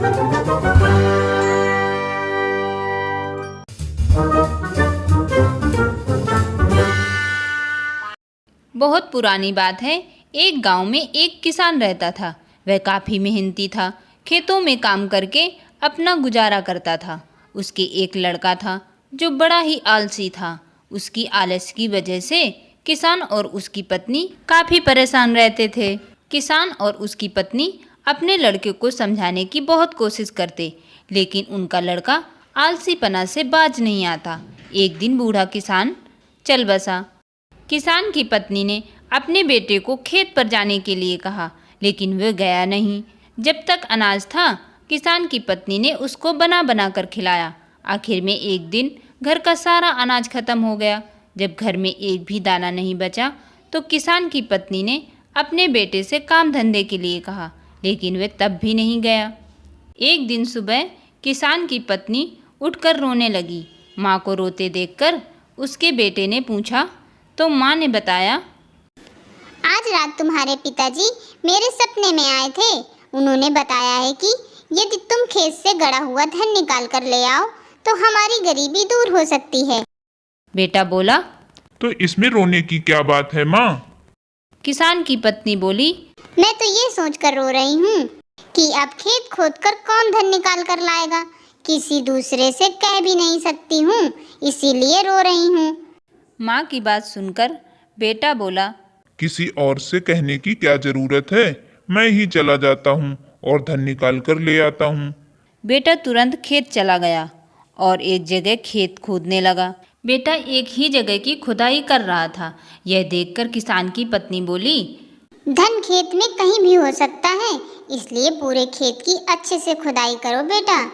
बहुत पुरानी बात है। एक गांव में एक किसान रहता था। वह काफ़ी मेहनती था। खेतों में काम करके अपना गुजारा करता था। उसके एक लड़का था जो बड़ा ही आलसी था। उसकी आलस की वजह से किसान और उसकी पत्नी काफ़ी परेशान रहते थे। किसान और उसकी पत्नी अपने लड़के को समझाने की बहुत कोशिश करते, लेकिन उनका लड़का आलसीपना से बाज नहीं आता। एक दिन बूढ़ा किसान चल बसा। किसान की पत्नी ने अपने बेटे को खेत पर जाने के लिए कहा, लेकिन वह गया नहीं। जब तक अनाज था, किसान की पत्नी ने उसको बना बना कर खिलाया। आखिर में एक दिन घर का सारा अनाज खत्म हो गया। जब घर में एक भी दाना नहीं बचा, तो किसान की पत्नी ने अपने बेटे से काम धंधे के लिए कहा, लेकिन वह तब भी नहीं गया। एक दिन सुबह किसान की पत्नी उठकर रोने लगी। माँ को रोते देखकर उसके बेटे ने पूछा, तो माँ ने बताया, आज रात तुम्हारे पिताजी मेरे सपने में आए थे। उन्होंने बताया है कि यदि तुम खेत से गड़ा हुआ धन निकाल कर ले आओ तो हमारी गरीबी दूर हो सकती है। बेटा बोला, तो इसमें रोने की क्या बात है माँ? किसान की पत्नी बोली, मैं तो ये सोचकर रो रही हूँ कि अब खेत खोदकर कौन धन निकाल कर लाएगा। किसी दूसरे से कह भी नहीं सकती हूँ, इसीलिए रो रही हूँ। माँ की बात सुनकर बेटा बोला, किसी और से कहने की क्या जरूरत है, मैं ही चला जाता हूँ और धन निकाल कर ले आता हूँ। बेटा तुरंत खेत चला गया और एक जगह खेत खोदने लगा। बेटा एक ही जगह की खुदाई कर रहा था। यह देखकर किसान की पत्नी बोली, धन खेत में कहीं भी हो सकता है, इसलिए पूरे खेत की अच्छे से खुदाई करो बेटा।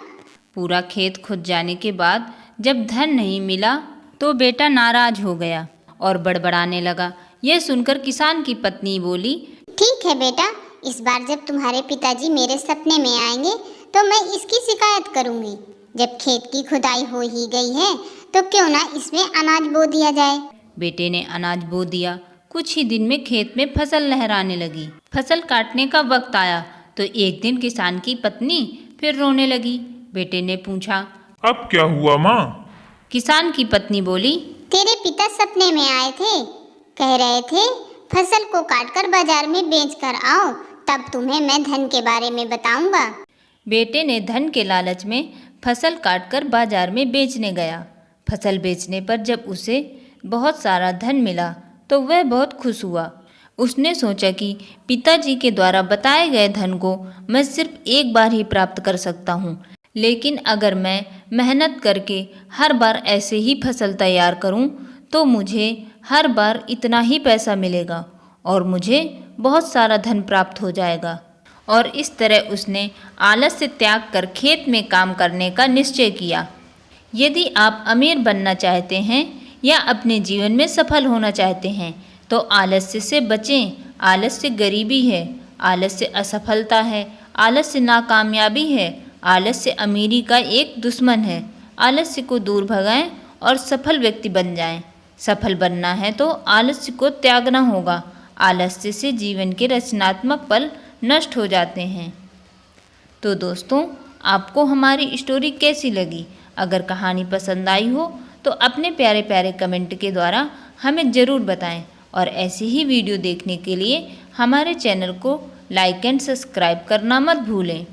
पूरा खेत खुद जाने के बाद जब धन नहीं मिला तो बेटा नाराज हो गया और बड़बड़ाने लगा। यह सुनकर किसान की पत्नी बोली, ठीक है बेटा, इस बार जब तुम्हारे पिताजी मेरे सपने में आएंगे तो मैं इसकी शिकायत करूंगी। जब खेत की खुदाई हो ही गई है तो क्यों ना इसमें अनाज बो दिया जाए। बेटे ने अनाज बो दिया। कुछ ही दिन में खेत में फसल लहराने लगी। फसल काटने का वक्त आया तो एक दिन किसान की पत्नी फिर रोने लगी। बेटे ने पूछा, अब क्या हुआ माँ? किसान की पत्नी बोली, तेरे पिता सपने में आए थे, कह रहे थे फसल को काटकर बाजार में बेच कर आओ, तब तुम्हें मैं धन के बारे में बताऊंगा। बेटे ने धन के लालच में फसल काटकर बाजार में बेचने गया। फसल बेचने पर जब उसे बहुत सारा धन मिला तो वह बहुत खुश हुआ। उसने सोचा कि पिताजी के द्वारा बताए गए धन को मैं सिर्फ एक बार ही प्राप्त कर सकता हूँ, लेकिन अगर मैं मेहनत करके हर बार ऐसे ही फसल तैयार करूँ तो मुझे हर बार इतना ही पैसा मिलेगा और मुझे बहुत सारा धन प्राप्त हो जाएगा। और इस तरह उसने आलस से त्याग कर खेत में काम करने का निश्चय किया। यदि आप अमीर बनना चाहते हैं या अपने जीवन में सफल होना चाहते हैं तो आलस्य से बचें। आलस्य गरीबी है, आलस्य असफलता है, आलस्य नाकामयाबी है, आलस्य अमीरी का एक दुश्मन है। आलस्य को दूर भगाएं और सफल व्यक्ति बन जाएं। सफल बनना है तो आलस्य को त्यागना होगा। आलस्य से जीवन के रचनात्मक पल नष्ट हो जाते हैं। तो दोस्तों, आपको हमारी स्टोरी कैसी लगी? अगर कहानी पसंद आई हो तो अपने प्यारे प्यारे कमेंट के द्वारा हमें ज़रूर बताएं और ऐसी ही वीडियो देखने के लिए हमारे चैनल को लाइक एंड सब्सक्राइब करना मत भूलें।